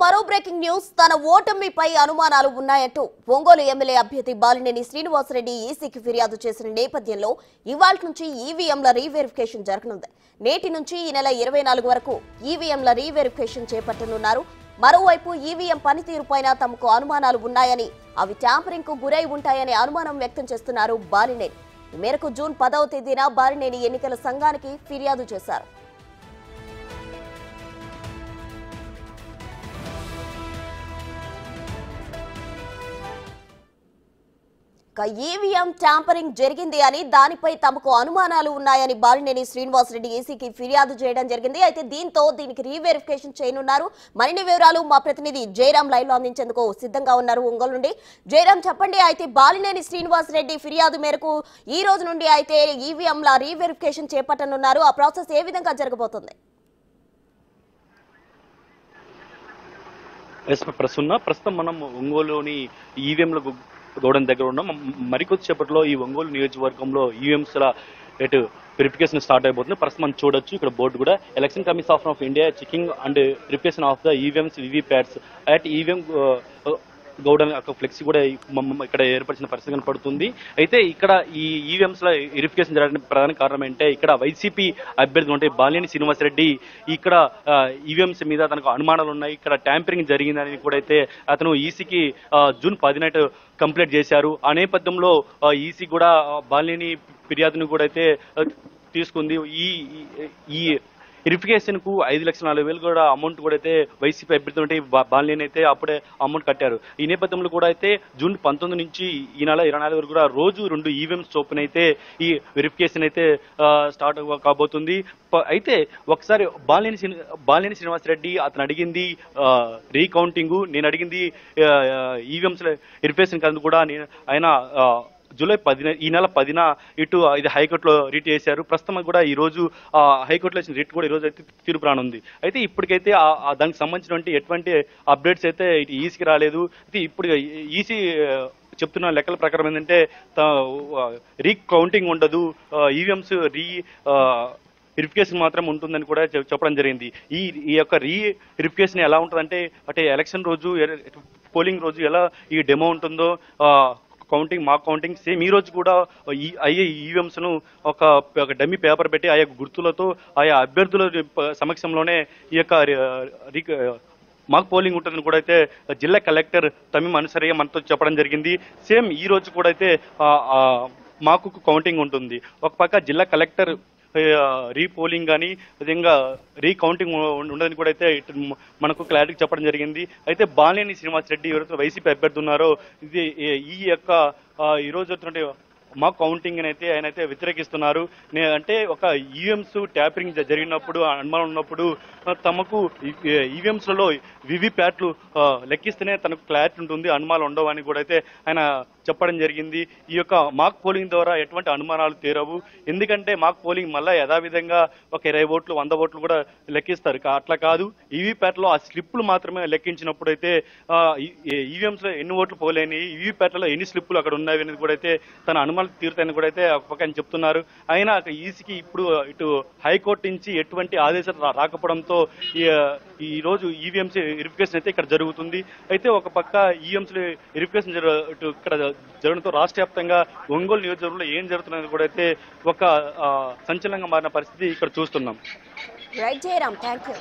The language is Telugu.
మరో బ్రేకింగ్ న్యూస్. తన ఓటమిపై అనుమానాలు ఉన్నాయంటూ ఒంగోలు ఎమ్మెల్యే అభ్యర్థి బాలినేని శ్రీనివాసరెడ్డి ఈసీకి ఫిర్యాదు చేసిన నేపథ్యంలో ఇవాళ నుంచి ఈవీఎంల రీవెరిఫికేషన్ జరగనుంది. నేటి నుంచి ఈ నెల 24 వరకు ఈవీఎంల రీవెరిఫికేషన్ చేపట్టనున్నారు. మరోవైపు ఈవీఎం పనితీరుపైన తమకు అనుమానాలు ఉన్నాయని, అవి ట్యాంపరింగ్ కు గురై ఉంటాయని అనుమానం వ్యక్తం చేస్తున్నారు బాలినేని. ఈ మేరకు జూన్ 10వ తేదీన బాలినేని ఎన్నికల సంఘానికి ఫిర్యాదు చేశారు. ఈవీఎం ట్యాంపరింగ్ జరిగింది అని, దానిపై తమకు అనుమానాలు ఉన్నాయని బాలినేని శ్రీనివాసరెడ్డి ఈసీకి ఫిర్యాదు చేయడం జరిగింది. అయితే దీనికి రీవెరిఫికేషన్ చేయనున్నారు. మరిన్ని వివరాలు మా ప్రతినిధి జయరాం లైవ్ లో అందించేందుకు సిద్ధంగా ఉన్నారు ఒంగోలు నుండి. జయరాం, చెప్పండి. అయితే బాలినేని శ్రీనివాసరెడ్డి ఫిర్యాదు మేరకు ఈ రోజు నుండి అయితే ఈవీఎంల రీవెరిఫికేషన్ చేపట్టనున్నారు. ఆ ప్రాసెస్ ఏ విధంగా జరగబోతుంది? ప్రస్తుతం మనం ఒంగోలులోని ఈవీఎంల గోడౌన్ దగ్గర ఉన్నాం. మరికొద్ది సేపట్లో ఈ ఒంగోలు నియోజకవర్గంలో ఈవీఎంస్ల వెరిఫికేషన్ స్టార్ట్ అయిపోతుంది. ప్రస్తుతం మనం చూడొచ్చు ఇక్కడ బోర్డు కూడా, election commission of India checking and verification of the EVMs VVPATs at EVM godown ఒక ఫ్లెక్సీ కూడా ఇక్కడ ఏర్పరిచిన పరిస్థితి కనపడుతుంది. అయితే ఇక్కడ ఈ ఈవీఎంస్ లో వెరిఫికేషన్ జరగడానికి ప్రధాన కారణం ఏంటంటే, ఇక్కడ వైసీపీ అభ్యర్థి ఉంటే బాలినేని శ్రీనివాసరెడ్డి ఇక్కడ ఈవీఎంస్ మీద తనకు అనుమానాలు ఉన్నాయి, ఇక్కడ ట్యాంపరింగ్ జరిగిందని కూడా అయితే అతను ఈసీకి జూన్ 10 కంప్లైంట్ చేశారు. ఆ నేపథ్యంలో ఈసీ కూడా బాలినేని ఫిర్యాదును కూడా అయితే తీసుకుంది. ఈ వెరిఫికేషన్ కు 5,40,000 కూడా అమౌంట్ కూడా అయితే వైసీపీ అభ్యర్థి ఉంటే బాలినేని అయితే అప్పుడే అమౌంట్ కట్టారు. ఈ నేపథ్యంలో కూడా అయితే జూన్ 19 నుంచి ఈ నెల 24 వరకు కూడా రోజు 2 ఈవీఎంస్ చొప్పున అయితే ఈ వెరిఫికేషన్ అయితే స్టార్ట్ కాబోతుంది. అయితే ఒకసారి బాలినేని శ్రీనివాసరెడ్డి అతను అడిగింది రీకౌంటింగ్, నేను అడిగింది ఈవీఎంస్ వెరిఫికేషన్ కాదు కూడా. ఆయన జూలై 10 ఈ నెల 10న ఇటు ఇది హైకోర్టులో రిట్ చేశారు. ప్రస్తుతం కూడా ఈ రోజు హైకోర్టులో ఇచ్చిన రిట్ కూడా ఈ రోజు అయితే తీర్పు రానుంది. అయితే ఇప్పటికైతే దానికి సంబంధించినటువంటి ఎటువంటి అప్డేట్స్ అయితే ఇటు ఈసీకి రాలేదు. అయితే ఇప్పుడు ఈసీ చెప్తున్న లెక్కల ప్రకారం ఏంటంటే రీకౌంటింగ్ ఉండదు, ఈవీఎంస్ వెరిఫికేషన్ మాత్రం ఉంటుందని కూడా చెప్పడం జరిగింది. ఈ యొక్క వెరిఫికేషన్ ఎలా ఉంటుందంటే, అంటే ఎలక్షన్ రోజు పోలింగ్ రోజు ఎలా ఈ డెమో ఉంటుందో మాక్ కౌంటింగ్ సేమ్ ఈ రోజు కూడా అయ్యే ఈవీఎంస్ ను ఒక డమ్మీ పేపర్ పెట్టి ఆయా గుర్తులతో ఆయా అభ్యర్థుల సమక్షంలోనే ఈ యొక్క మాక్ పోలింగ్ ఉంటుందని కూడా అయితే జిల్లా కలెక్టర్ తమీం అన్సరియా మనతో చెప్పడం జరిగింది. సేమ్ ఈ రోజు కూడా అయితే మాకు కౌంటింగ్ ఉంటుంది. ఒక పక్క జిల్లా కలెక్టర్ రీపోలింగ్ కానీ విధంగా రీకౌంటింగ్ ఉండదని కూడా అయితే మనకు క్లారిటీ చెప్పడం జరిగింది. అయితే బాలినేని శ్రీనివాసరెడ్డి ఎవరైతే వైసీపీ అభ్యర్థి ఉన్నారో ఇది ఈ యొక్క ఈ రోజు మాక్ కౌంటింగ్ అని అయితే ఆయన అయితే వ్యతిరేకిస్తున్నారు. అంటే ఒక ఈవీఎంస్ ట్యాపరింగ్ జరిగినప్పుడు అనుమానం ఉన్నప్పుడు తమకు ఈవీఎంస్ లలో వివిప్యాట్లు లెక్కిస్తేనే తనకు క్లారిటీ ఉంటుంది, అనుమానాలు ఉండవు అని కూడా అయితే ఆయన చెప్పడం జరిగింది. ఈ యొక్క మాక్ పోలింగ్ ద్వారా ఎటువంటి అనుమానాలు తీరవు, ఎందుకంటే మాక్ పోలింగ్ మళ్ళీ యథావిధంగా ఒక 20 ఓట్లు 100 ఓట్లు కూడా లెక్కిస్తారు. అట్లా కాదు, ఈవీప్యాట్లో ఆ స్లిప్పులు మాత్రమే లెక్కించినప్పుడు అయితే ఈవీఎంస్ లో ఎన్ని ఓట్లు పోలేని, ఈవీప్యాట్లలో ఎన్ని స్లిప్పులు అక్కడ ఉన్నాయి అనేది కూడా అయితే తన అనుమానం తీరుతాయని కూడా అయితే ఒక పక్కన చెప్తున్నారు. అయినా ఈసీకి ఇప్పుడు ఇటు హైకోర్టు నుంచి ఎటువంటి ఆదేశాలు రాకపోవడంతో ఈ రోజు ఈవీఎంసీ వెరిఫికేషన్ అయితే ఇక్కడ జరుగుతుంది. అయితే ఒక పక్క ఈవీఎంసీ వెరిఫికేషన్ ఇక్కడ జరగడంతో రాష్ట్ర వ్యాప్తంగా ఒంగోలు నియోజకవర్గంలో ఏం జరుగుతున్నది కూడా అయితే ఒక సంచలనంగా మారిన పరిస్థితి ఇక్కడ చూస్తున్నాం. Right Jayaram, thank you.